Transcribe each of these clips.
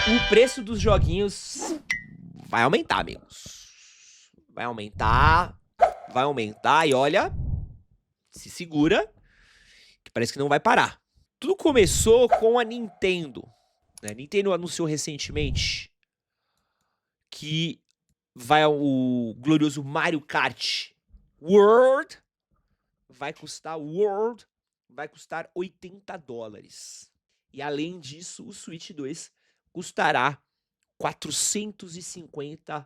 O preço dos joguinhos vai aumentar, amigos. Vai aumentar e olha, se segura, que parece que não vai parar. Tudo começou com a Nintendo. A Nintendo anunciou recentemente que o glorioso Mario Kart World vai custar $80. E além disso, o Switch 2 custará $450,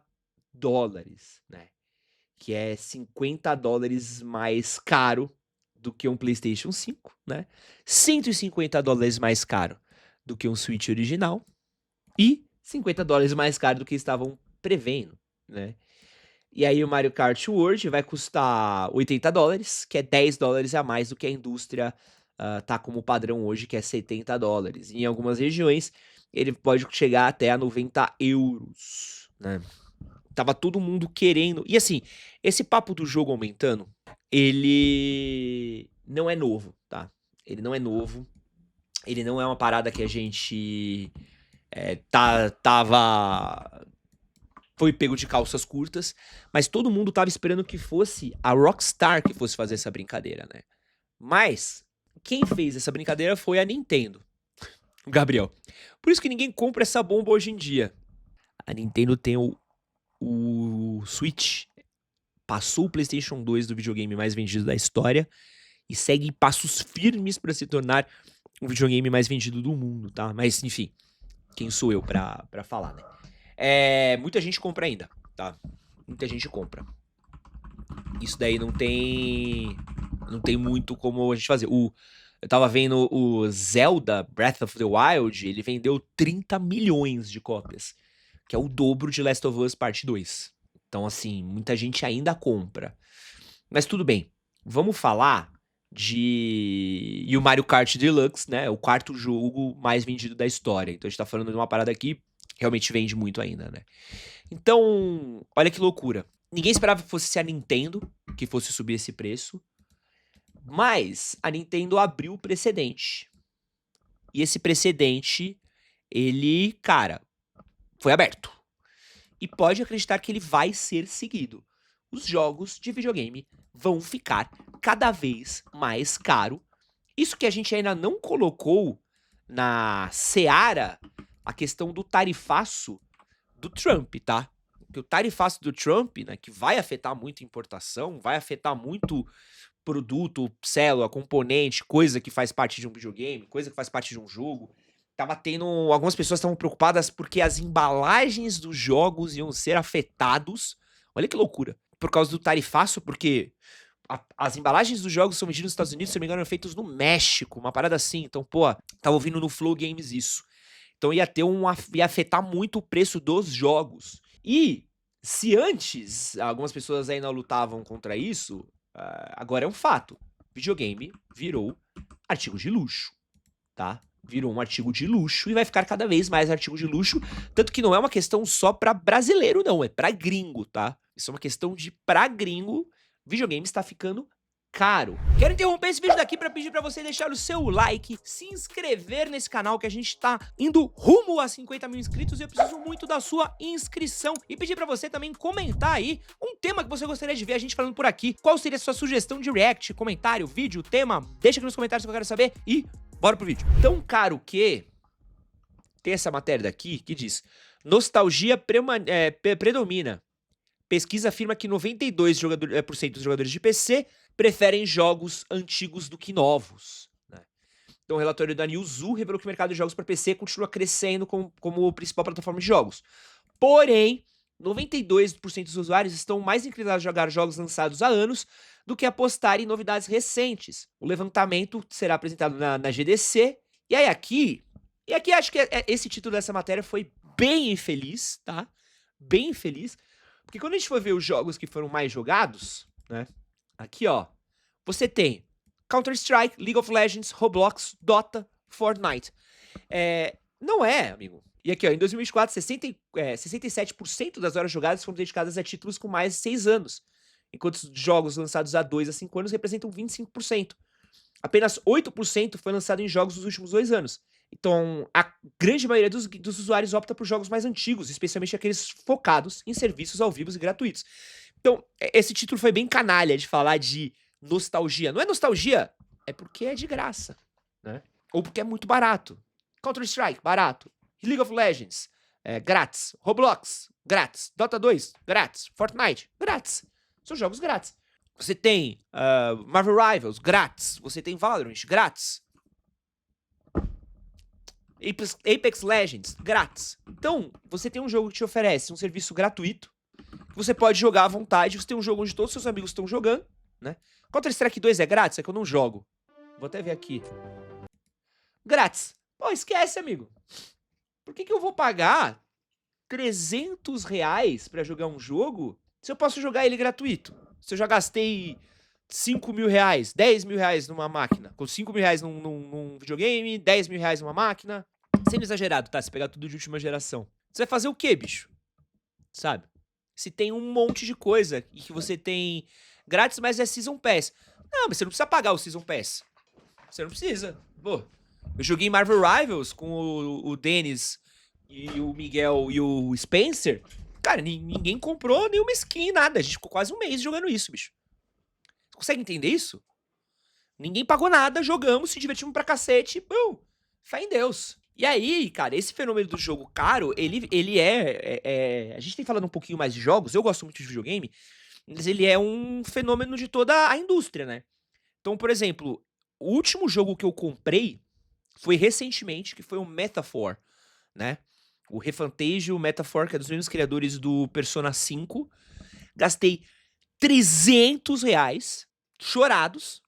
né? Que é $50 mais caro do que um PlayStation 5, né? $150 mais caro do que um Switch original e $50 mais caro do que estavam prevendo, né? E aí o Mario Kart World vai custar $80, que é $10 a mais do que a indústria tá como padrão hoje, que é $70. E em algumas regiões ele pode chegar até a €90, né? Tava todo mundo querendo. E assim, esse papo do jogo aumentando, ele não é novo, tá? Ele não é novo. Ele não é uma parada que a gente foi pego de calças curtas, mas todo mundo tava esperando que fosse a Rockstar que fosse fazer essa brincadeira, né? Mas quem fez essa brincadeira foi a Nintendo, o Gabriel. Por isso que ninguém compra essa bomba hoje em dia. A Nintendo tem o Switch, passou o PlayStation 2 do videogame mais vendido da história e segue passos firmes para se tornar o videogame mais vendido do mundo, tá? Mas enfim, quem sou eu pra falar, né? Muita gente compra ainda, tá? Muita gente compra. Isso daí não tem muito como a gente fazer. Eu tava vendo o Zelda Breath of the Wild, ele vendeu 30 milhões de cópias, que é o dobro de Last of Us Parte 2. Então, assim, muita gente ainda compra. Mas tudo bem, vamos falar e o Mario Kart Deluxe, né? O quarto jogo mais vendido da história. Então a gente tá falando de uma parada que realmente vende muito ainda, né? Então, olha que loucura. Ninguém esperava que fosse ser a Nintendo que fosse subir esse preço, mas a Nintendo abriu o precedente. E esse precedente, ele, cara, foi aberto. E pode acreditar que ele vai ser seguido. Os jogos de videogame vão ficar cada vez mais caro. Isso que a gente ainda não colocou na seara a questão do tarifaço do Trump, tá? Porque o tarifaço do Trump, né, que vai afetar muito a importação, vai afetar muito produto, célula, componente, coisa que faz parte de um videogame, coisa que faz parte de um jogo. Tava tendo. Algumas pessoas estavam preocupadas porque as embalagens dos jogos iam ser afetados. Olha que loucura. Por causa do tarifaço, porque as embalagens dos jogos são vendidas nos Estados Unidos, se não me engano, eram feitas no México, uma parada assim. Então, pô, tava ouvindo no Flow Games isso. Então ia afetar muito o preço dos jogos. E se antes algumas pessoas ainda lutavam contra isso, agora é um fato. Videogame virou artigo de luxo, tá? Virou um artigo de luxo e vai ficar cada vez mais artigo de luxo, tanto que não é uma questão só pra brasileiro não, é pra gringo, tá? Isso é uma questão de pra gringo, videogame está ficando caro. Quero interromper esse vídeo daqui pra pedir pra você deixar o seu like, se inscrever nesse canal que a gente tá indo rumo a 50 mil inscritos e eu preciso muito da sua inscrição e pedir pra você também comentar aí um tema que você gostaria de ver a gente falando por aqui. Qual seria a sua sugestão de react, comentário, vídeo, tema? Deixa aqui nos comentários que eu quero saber e bora pro vídeo. Tão caro que tem essa matéria daqui que diz: nostalgia predomina. Pesquisa afirma que 92% dos jogadores de PC preferem jogos antigos do que novos, né? Então o relatório da Newzoo revelou que o mercado de jogos para PC continua crescendo como principal plataforma de jogos. Porém, 92% dos usuários estão mais inclinados a jogar jogos lançados há anos do que apostar em novidades recentes. O levantamento será apresentado na GDC. E aqui acho que esse título dessa matéria foi bem infeliz, tá? Bem infeliz. Porque quando a gente for ver os jogos que foram mais jogados, né? Aqui, ó, você tem Counter-Strike, League of Legends, Roblox, Dota, Fortnite. Não é, amigo. E aqui, ó, em 2024, 67% das horas jogadas foram dedicadas a títulos com mais de 6 anos, enquanto os jogos lançados há 2 a 5 anos representam 25%. Apenas 8% foi lançado em jogos nos últimos 2 anos. Então, a grande maioria dos usuários opta por jogos mais antigos, especialmente aqueles focados em serviços ao vivo e gratuitos. Então, esse título foi bem canalha de falar de nostalgia. Não é nostalgia, é porque é de graça, né? Ou porque é muito barato. Counter-Strike, barato. League of Legends, grátis. Roblox, grátis. Dota 2, grátis. Fortnite, grátis. São jogos grátis. Você tem Marvel Rivals, grátis. Você tem Valorant, grátis. Apex Legends, grátis. Então, você tem um jogo que te oferece um serviço gratuito, que você pode jogar à vontade, você tem um jogo onde todos os seus amigos estão jogando, né? Counter-Strike 2 é grátis, é que eu não jogo. Vou até ver aqui. Grátis. Pô, esquece, amigo. Por que eu vou pagar R$ 300 pra jogar um jogo se eu posso jogar ele gratuito? Se eu já gastei R$ 5.000, R$ 10.000 numa máquina, com R$ 5.000 num videogame, R$ 10.000 numa máquina. Sendo exagerado, tá? Se pegar tudo de última geração. Você vai fazer o quê, bicho? Sabe? Se tem um monte de coisa e que você tem grátis, mas é Season Pass. Não, mas você não precisa pagar o Season Pass. Você não precisa. Pô, eu joguei Marvel Rivals com o Dennis e o Miguel e o Spencer. Cara, ninguém comprou nenhuma skin, nada. A gente ficou quase um mês jogando isso, bicho. Você consegue entender isso? Ninguém pagou nada, jogamos, se divertimos pra cacete. Fé em Deus. E aí, cara, esse fenômeno do jogo caro, ele a gente tem falado um pouquinho mais de jogos, eu gosto muito de videogame, mas ele é um fenômeno de toda a indústria, né? Então, por exemplo, o último jogo que eu comprei foi recentemente, que foi o Metaphor, né? O ReFantazio Metaphor, que é dos mesmos criadores do Persona 5. Gastei R$ 300, chorados,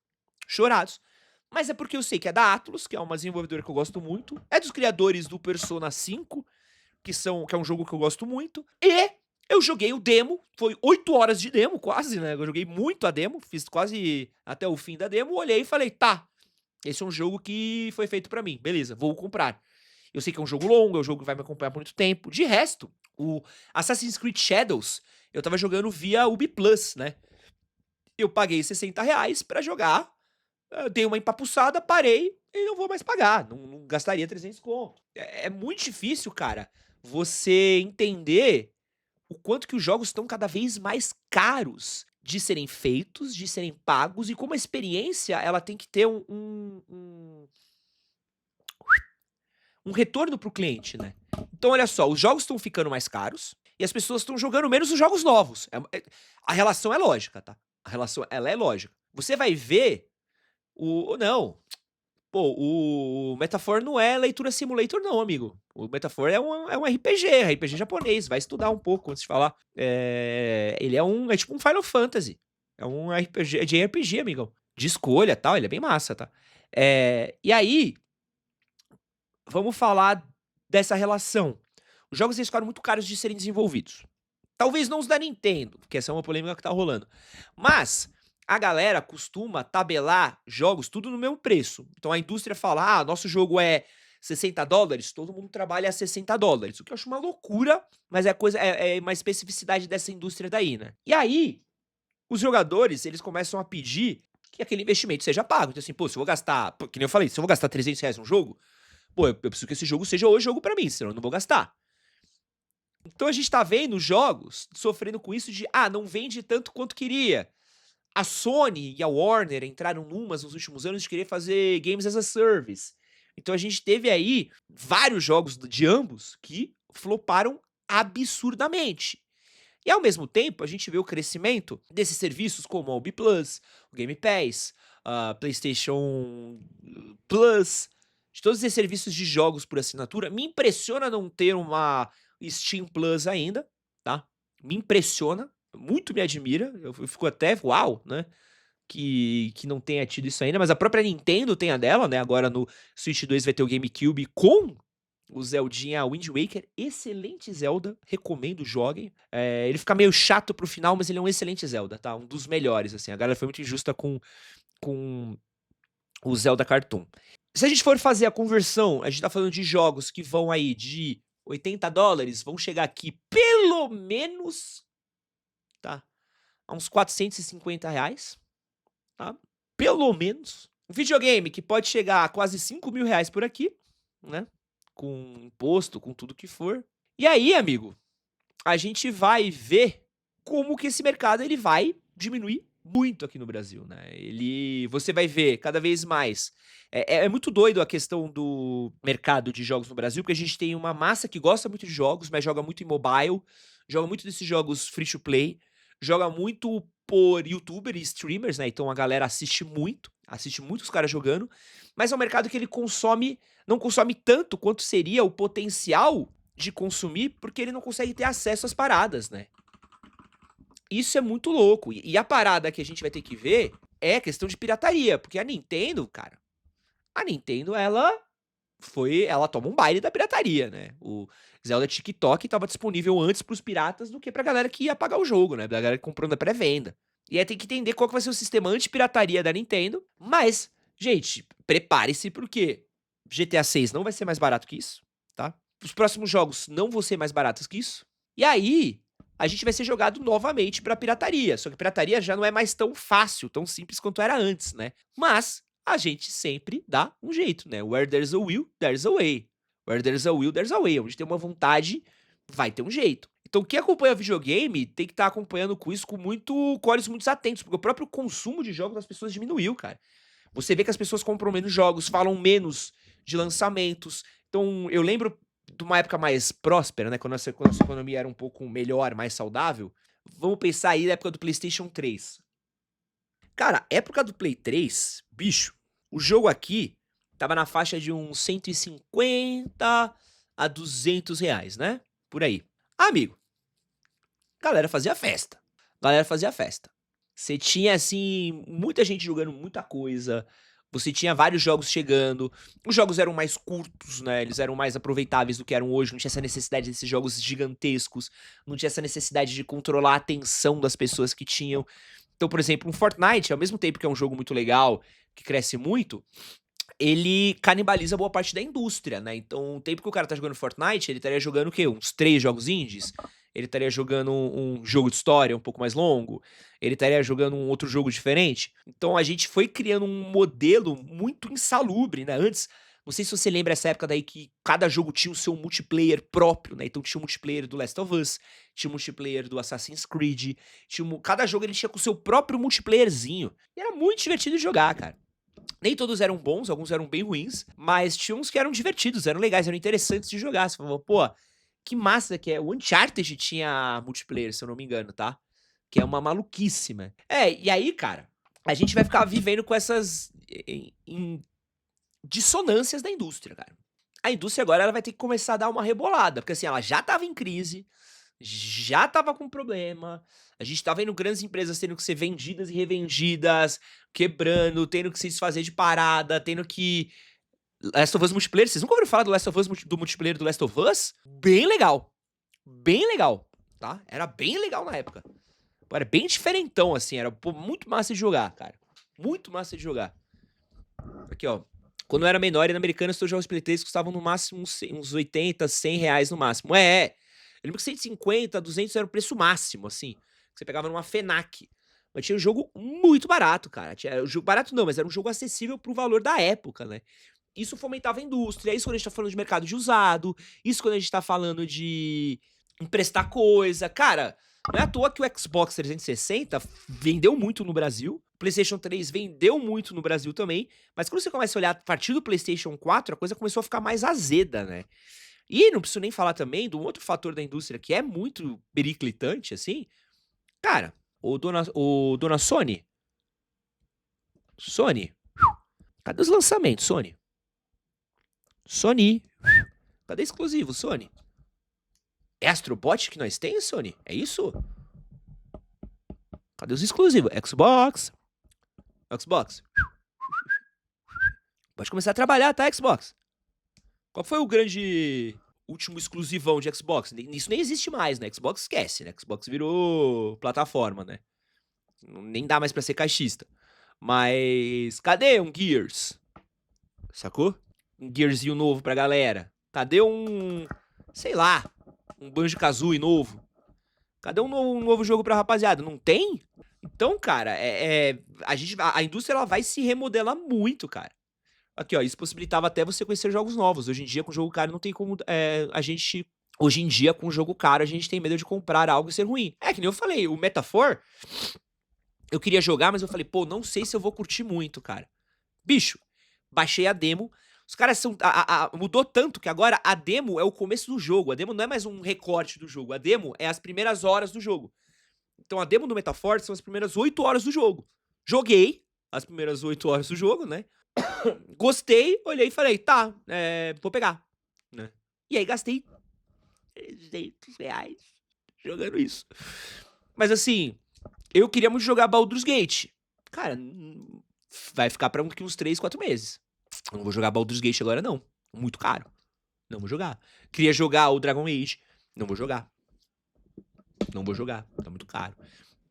mas é porque eu sei que é da Atlus, que é uma desenvolvedora que eu gosto muito, é dos criadores do Persona 5, que é um jogo que eu gosto muito, e eu joguei o demo, foi 8 horas de demo quase, né? Eu joguei muito a demo, fiz quase até o fim da demo, olhei e falei, tá, esse é um jogo que foi feito pra mim, beleza, vou comprar. Eu sei que é um jogo longo, é um jogo que vai me acompanhar por muito tempo. De resto, o Assassin's Creed Shadows, eu tava jogando via Ubi Plus, né? Eu paguei R$ 60 pra jogar, dei uma empapuçada, parei e não vou mais pagar. Não gastaria 300 conto. É muito difícil, cara, você entender o quanto que os jogos estão cada vez mais caros de serem feitos, de serem pagos, e como a experiência ela tem que ter um retorno pro cliente, né? Então, olha só, os jogos estão ficando mais caros e as pessoas estão jogando menos os jogos novos. A relação é lógica, tá? A relação, ela é lógica. Você vai ver Não. Pô, o Metaphor não é leitura simulator, não, amigo. O Metaphor é um RPG japonês. Vai estudar um pouco antes de falar. Ele é tipo um Final Fantasy. É um RPG, é de RPG, amigão. De escolha e tal, ele é bem massa, tá? E aí, vamos falar dessa relação. Os jogos eles ficaram muito caros de serem desenvolvidos. Talvez não os da Nintendo, porque essa é uma polêmica que tá rolando. Mas a galera costuma tabelar jogos tudo no mesmo preço. Então a indústria fala, nosso jogo é $60, todo mundo trabalha a $60. O que eu acho uma loucura, mas é uma especificidade dessa indústria daí, né? E aí, os jogadores, eles começam a pedir que aquele investimento seja pago. Então assim, pô, se eu vou gastar, que nem eu falei, se eu vou gastar R$ 300 num jogo, pô, eu preciso que esse jogo seja o jogo pra mim, senão eu não vou gastar. Então a gente tá vendo jogos sofrendo com isso de, não vende tanto quanto queria. A Sony e a Warner entraram numas nos últimos anos de querer fazer Games as a Service. Então a gente teve aí vários jogos de ambos que floparam absurdamente. E ao mesmo tempo, a gente vê o crescimento desses serviços como a Ubi Plus, o Game Pass, a PlayStation Plus, de todos esses serviços de jogos por assinatura. Me impressiona não ter uma Steam Plus ainda, tá? Me impressiona, muito me admira. Eu fico até, uau, né? Que não tenha tido isso ainda, mas a própria Nintendo tem a dela, né? Agora no Switch 2 vai ter o GameCube com o Zeldinha Wind Waker. Excelente Zelda, recomendo, joguem. Ele fica meio chato pro final, mas ele é um excelente Zelda, tá? Um dos melhores, assim. A galera foi muito injusta com o Zelda Cartoon. Se a gente for fazer a conversão, a gente tá falando de jogos que vão aí de $80, vão chegar aqui pelo menos, tá? A uns R$ 450, tá? Pelo menos. Um videogame que pode chegar a quase R$ 5.000 por aqui, né? Com imposto, com tudo que for. E aí, amigo, a gente vai ver como que esse mercado ele vai diminuir muito aqui no Brasil, né? Você vai ver cada vez mais. É muito doido a questão do mercado de jogos no Brasil, porque a gente tem uma massa que gosta muito de jogos, mas joga muito em mobile, joga muito desses jogos free to play, joga muito por youtuber e streamers, né? Então a galera assiste muito os caras jogando, mas é um mercado que ele não consome tanto quanto seria o potencial de consumir, porque ele não consegue ter acesso às paradas, né? Isso é muito louco. E a parada que a gente vai ter que ver é a questão de pirataria, porque a Nintendo, cara, a Nintendo, ela toma um baile da pirataria, né? O Zelda TikTok estava disponível antes pros piratas do que pra galera que ia pagar o jogo, né? Da galera que comprou na pré-venda. E aí tem que entender qual que vai ser o sistema anti-pirataria da Nintendo, mas, gente, prepare-se porque GTA 6 não vai ser mais barato que isso, tá? Os próximos jogos não vão ser mais baratos que isso. E aí, a gente vai ser jogado novamente pra pirataria. Só que pirataria já não é mais tão fácil, tão simples quanto era antes, né? Mas a gente sempre dá um jeito, né? Where there's a will, there's a way. Where there's a will, there's a way. Onde tem uma vontade, vai ter um jeito. Então, quem acompanha videogame tem que estar acompanhando com isso com olhos muito atentos, porque o próprio consumo de jogos das pessoas diminuiu, cara. Você vê que as pessoas compram menos jogos, falam menos de lançamentos. Então, eu lembro de uma época mais próspera, né? Quando a nossa economia era um pouco melhor, mais saudável. Vamos pensar aí na época do PlayStation 3. Cara, época do Play 3, bicho, o jogo aqui tava na faixa de uns 150 a R$ 200, né? Por aí. Amigo, galera fazia festa. Galera fazia festa. Você tinha, assim, muita gente jogando muita coisa. Você tinha vários jogos chegando. Os jogos eram mais curtos, né? Eles eram mais aproveitáveis do que eram hoje. Não tinha essa necessidade desses jogos gigantescos. Não tinha essa necessidade de controlar a atenção das pessoas que tinham. Então, por exemplo, um Fortnite, ao mesmo tempo que é um jogo muito legal, que cresce muito, ele canibaliza boa parte da indústria, né? Então, o tempo que o cara tá jogando Fortnite, ele estaria jogando o quê? Uns 3 jogos indies? Ele estaria jogando um jogo de história um pouco mais longo? Ele estaria jogando um outro jogo diferente? Então, a gente foi criando um modelo muito insalubre, né? Antes, não sei se você lembra essa época daí que cada jogo tinha o seu multiplayer próprio, né? Então, tinha o multiplayer do Last of Us, tinha o multiplayer do Assassin's Creed, cada jogo ele tinha com o seu próprio multiplayerzinho. E era muito divertido de jogar, cara. Nem todos eram bons, alguns eram bem ruins, mas tinha uns que eram divertidos, eram legais, eram interessantes de jogar. Você falava, pô, que massa que é. O Uncharted tinha multiplayer, se eu não me engano, tá? Que é uma maluquíssima. E aí, cara, a gente vai ficar vivendo com essas dissonâncias da indústria, cara. A indústria agora ela vai ter que começar a dar uma rebolada, porque assim, ela já tava em crise, já tava com problema. A gente tá vendo grandes empresas tendo que ser vendidas e revendidas, quebrando, tendo que se desfazer de parada, tendo que. Last of Us Multiplayer, vocês nunca ouviram falar do Last of Us, do multiplayer do Last of Us? Bem legal. Bem legal, tá? Era bem legal na época. Era bem diferentão, assim, era muito massa de jogar, cara. Muito massa de jogar. Aqui, ó. Quando eu era menor e na Americana, os jogos Play 3 custavam no máximo uns 80, R$ 100 no máximo. Eu lembro que 150, 200 era o preço máximo, assim. Que você pegava numa FENAC. Mas tinha um jogo muito barato, cara. Tinha um jogo barato não, mas era um jogo acessível pro valor da época, né? Isso fomentava a indústria. Isso quando a gente tá falando de mercado de usado. Isso quando a gente tá falando de emprestar coisa. Cara, não é à toa que o Xbox 360 vendeu muito no Brasil. O PlayStation 3 vendeu muito no Brasil também. Mas quando você começa a olhar a partir do PlayStation 4, a coisa começou a ficar mais azeda, né? E não preciso nem falar também do outro fator da indústria que é muito periclitante, assim. Cara, dona Sony. Sony. Cadê os lançamentos, Sony? Sony. Cadê exclusivo, Sony? É Astrobot que nós temos, Sony? É isso? Cadê os exclusivos? Xbox. Xbox. Pode começar a trabalhar, tá, Xbox? Qual foi o grande último exclusivão de Xbox? Isso nem existe mais, né? Xbox esquece, né? Xbox virou plataforma, né? Nem dá mais pra ser caixista. Mas cadê um Gears? Sacou? Um Gearzinho novo pra galera. Cadê sei lá, um Banjo-Kazooie novo? Cadê um novo jogo pra rapaziada? Não tem? Então, cara, a indústria ela vai se remodelar muito, cara. Aqui, ó, isso possibilitava até você conhecer jogos novos. Hoje em dia, com jogo caro, não tem como a gente. Hoje em dia, com jogo caro, a gente tem medo de comprar algo e ser ruim. É que nem eu falei, o Metafor, eu queria jogar, mas eu falei, pô, não sei se eu vou curtir muito, cara. Bicho, baixei a demo. Os caras são. Mudou tanto que agora a demo é o começo do jogo. A demo não é mais um recorte do jogo. A demo é as primeiras horas do jogo. Então a demo do Metafor são as primeiras 8 horas do jogo. Joguei as primeiras 8 horas do jogo, né? Gostei, olhei e falei, tá, vou pegar. Né? E aí gastei R$300 jogando isso. Mas assim, eu queria muito jogar Baldur's Gate. Cara, vai ficar pra uns 3, 4 meses. Eu não vou jogar Baldur's Gate agora, não. Muito caro. Não vou jogar. Queria jogar o Dragon Age. Não vou jogar. Não vou jogar. Tá muito caro.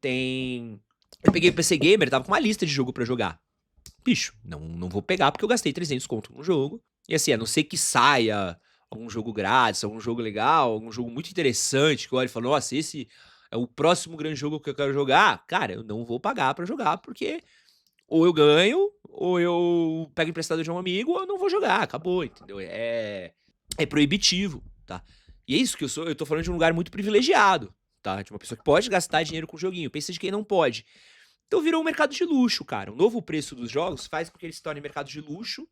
Eu peguei o PC Gamer, tava com uma lista de jogo pra jogar. Bicho, não vou pegar porque eu gastei 300 conto no jogo. E assim, a não ser que saia algum jogo grátis, algum jogo legal, algum jogo muito interessante, que olha e fala, nossa, esse é o próximo grande jogo que eu quero jogar. Cara, eu não vou pagar pra jogar, porque ou eu ganho, ou eu pego emprestado de um amigo, ou eu não vou jogar. Acabou, entendeu? É proibitivo, tá? E é isso que eu tô falando de um lugar muito privilegiado, tá? De uma pessoa que pode gastar dinheiro com joguinho. Pensa de quem não pode. Então virou um mercado de luxo, cara. O novo preço dos jogos faz com que eles se tornem mercado de luxo.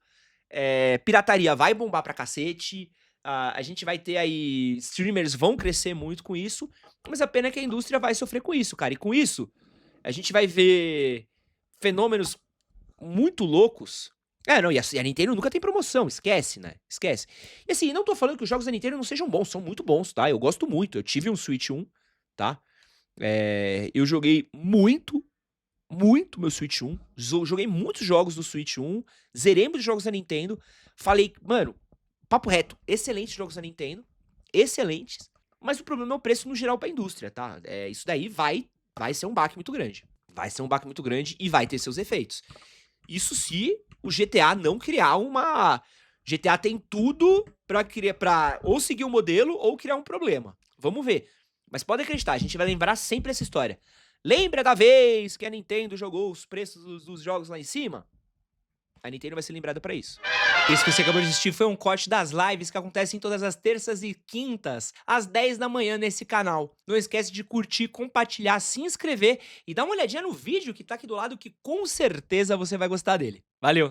Pirataria vai bombar pra cacete. A gente vai ter aí. Streamers vão crescer muito com isso. Mas a pena é que a indústria vai sofrer com isso, cara. E com isso, a gente vai ver fenômenos muito loucos. Não, e a Nintendo nunca tem promoção, esquece, né? Esquece. E assim, não tô falando que os jogos da Nintendo não sejam bons, são muito bons, tá? Eu gosto muito. Eu tive um Switch 1, tá? Eu joguei muito meu Switch 1. Joguei muitos jogos do Switch 1. Zerei muitos jogos da Nintendo. Falei, mano, papo reto, excelentes jogos da Nintendo. Excelentes. Mas o problema é o preço no geral pra indústria, tá? Isso daí vai ser um baque muito grande. Vai ser um baque muito grande e vai ter seus efeitos. Isso se o GTA não criar uma... GTA tem tudo pra ou seguir um modelo ou criar um problema. Vamos ver. Mas pode acreditar, a gente vai lembrar sempre essa história. Lembra da vez que a Nintendo jogou os preços dos jogos lá em cima? A Nintendo vai ser lembrada pra isso. Esse que você acabou de assistir foi um corte das lives que acontecem todas as terças e quintas, às 10 da manhã nesse canal. Não esquece de curtir, compartilhar, se inscrever e dar uma olhadinha no vídeo que tá aqui do lado que com certeza você vai gostar dele. Valeu!